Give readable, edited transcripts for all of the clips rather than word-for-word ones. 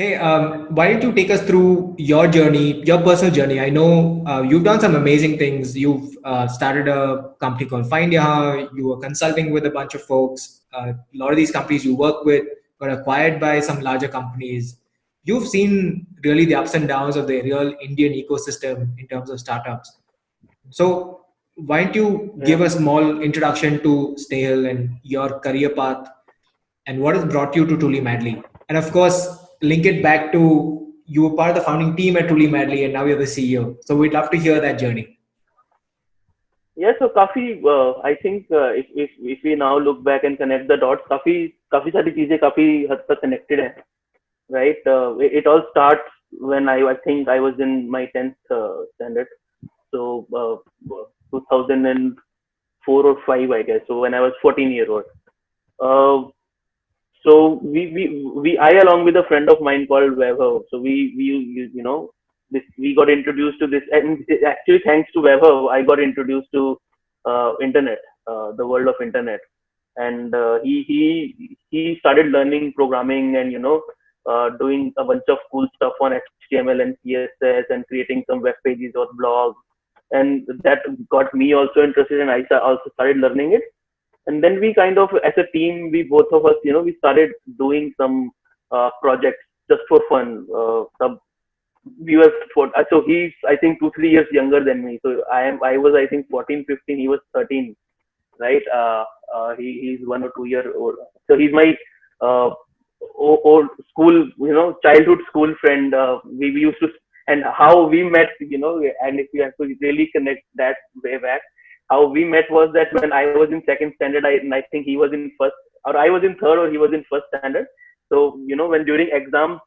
Hey, why don't you take us through your journey, your personal journey? I know you've done some amazing things. You've started a company called Find Yaha. You were consulting with a bunch of folks. A lot of these companies you work with got acquired by some larger companies. You've seen really the ups and downs of the real Indian ecosystem in terms of startups. So, why don't you Yeah. give a small introduction to Snehal and your career path and what has brought you to Truly Madly? And of course, link it back to you were part of the founding team at Truly Madly and now you're the CEO. So we'd love to hear that journey. Yeah, so काफी I think if we now look back and connect the dots, काफी सारी चीजें काफी हद तक connected हैं, right? It all starts when I think I was in my 10th standard, so 2004 or 5, I guess. So when I was 14-year old. Uh, so we I along with a friend of mine called Vaibhav. So this we got introduced to this, and actually thanks to Vaibhav I got introduced to internet, the world of internet. And he started learning programming, and doing a bunch of cool stuff on HTML and CSS, and creating some web pages or blogs. And that got me also interested, and also started learning it. And then we kind of, as a team, we both of us, we started doing some projects just for fun. We were so he's, I think, 2 3 years younger than me. So I was, I think, 14 15, he was 13, right? He's 1 or 2 year old. So he's my uh, old school, childhood school friend. We used to, and how we met, and if you have to really connect that way back, how we met was that when I was in second standard, and I think he was in first, or I was in third, or he was in first standard. So when during exams,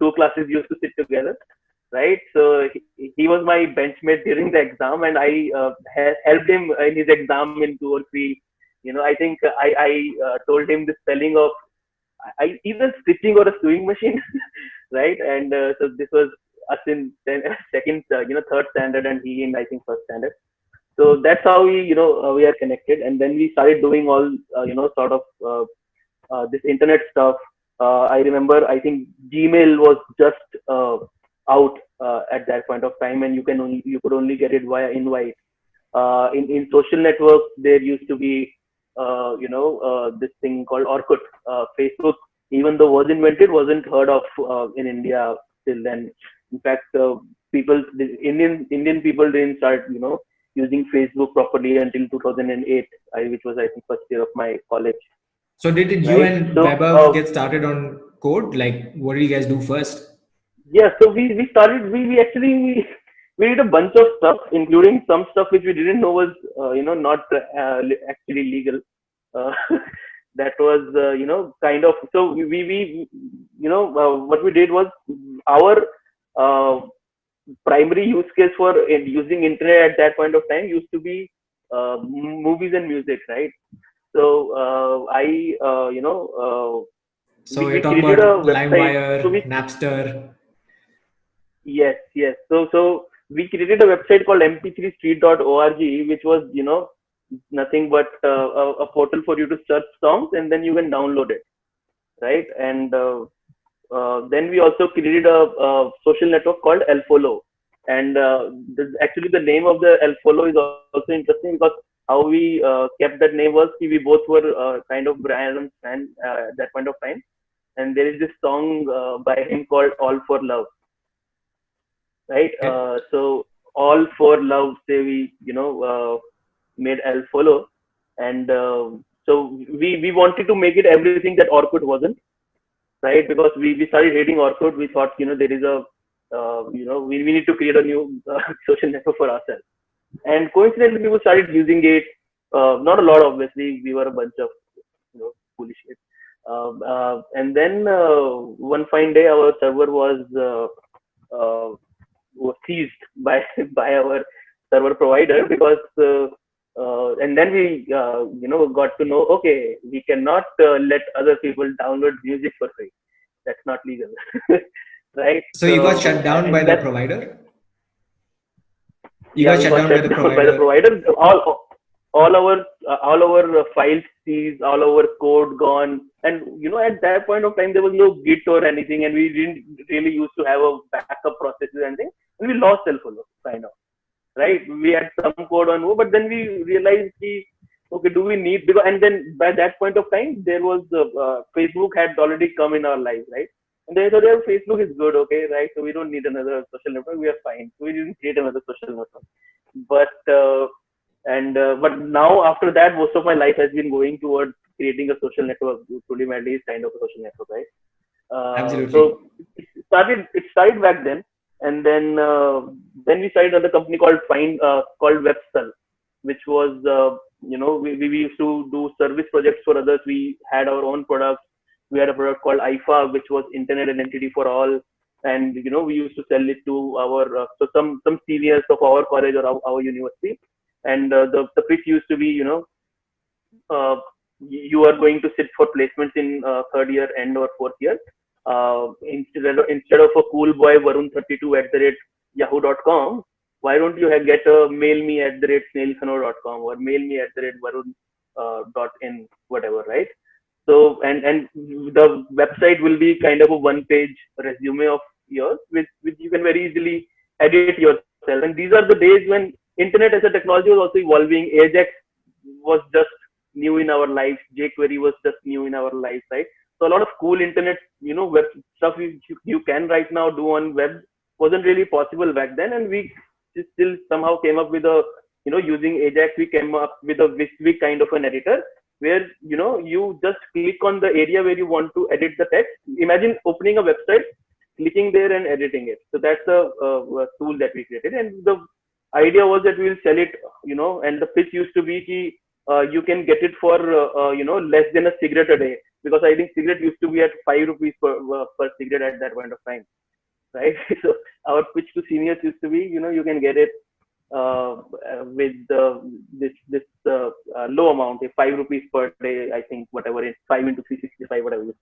two classes used to sit together, right? So he was my benchmate during the exam, and I helped him in his exam in 2 or 3. I think I told him the spelling of either stitching or a sewing machine, right? And so this was us in second, third standard, and he in, I think, first standard. So that's how we are connected. And then we started doing all sort of this internet stuff. I remember, I think Gmail was just out at that point of time, and you could only get it via invite. In social networks, there used to be this thing called Orkut. Facebook, even though was invented, wasn't heard of in India till then. In fact, the Indian people didn't start using Facebook properly until 2008, which was, I think, first year of my college, So did you right? and So Vaibhav get started on code? Like what did you guys do first? yeah, so we started, we actually we did a bunch of stuff, including some stuff which we didn't know was not actually legal. Uh, that was kind of, so we what we did was, our uh, primary use case for using internet at that point of time used to be movies and music, right? So I So you're we talking created a about website. So LimeWire, we Napster. Yes, yes. So we created a website called mp3street.org, which was nothing but a portal for you to search songs, and then you can download it, right? And then we also created a social network called Elfollow. And actually the name of the Elfollow is also interesting, because how we kept that name was, we both were kind of Brian fan at that point of time. And there is this song by him called All for Love, right? Okay. So All for Love, say we made L follow. And so we wanted to make it everything that Orkut wasn't, right? Because we started hating Orkut. We thought, there is a we need to create a new social network for ourselves. And coincidentally, people started using it. Not a lot, obviously. We were a bunch of foolish kids. And then one fine day, our server uh, was seized by by our server provider, because and then we got to know, okay, we cannot let other people download music for free. That's not legal. Right? So you got So shut down by and the that's, provider? You yeah, got we shut got down by shut the down by the provider. provider. All our file seized, all our code gone. And at that point of time, there was no Git or anything, and we didn't really used to have a backup processes and things, and we lost self-follow kind of, right? We had some code on, but then we realized, okay, do we need, because, and then by that point of time, there was Facebook had already come in our lives, right? And they thought, yeah, Facebook is good, okay, right? So we don't need another social network. We are fine. So we didn't create another social network. But but now after that, most of my life has been going towards creating a social network. Truly Madly is kind of a social network, right? Absolutely. So it started back then, and then we started another company called Websell, which was we used to do service projects for others. We had our own products. We had a product called IFA, which was Internet Identity for All, and we used to sell it to our some seniors of our college or our university, and the pitch used to be uh, you are going to sit for placements in third year end or fourth year. Instead of a cool boy Varun32 at the rate yahoo.com, why don't you get a mail me at the rate snailfunnel.com or mail me at the rate Varun dot in whatever, right? So and the website will be kind of a one page resume of yours, which you can very easily edit yourself. And these are the days when internet as a technology was also evolving. Ajax was just new in our lives. jQuery was just new in our lives, right? So a lot of cool internet, web stuff you can right now do on web wasn't really possible back then, and we still somehow came up with a, using Ajax, we came up with a Wiswik kind of an editor where you just click on the area where you want to edit the text. Imagine opening a website, clicking there and editing it. So that's a tool that we created, and the idea was that we'll sell it, and the pitch used to be you can get it for less than a cigarette a day, because I think cigarette used to be at 5 rupees per cigarette at that point of time, right? So our pitch to seniors used to be, you can get it with this low amount, 5 rupees per day. I think whatever is 5 into 365, whatever.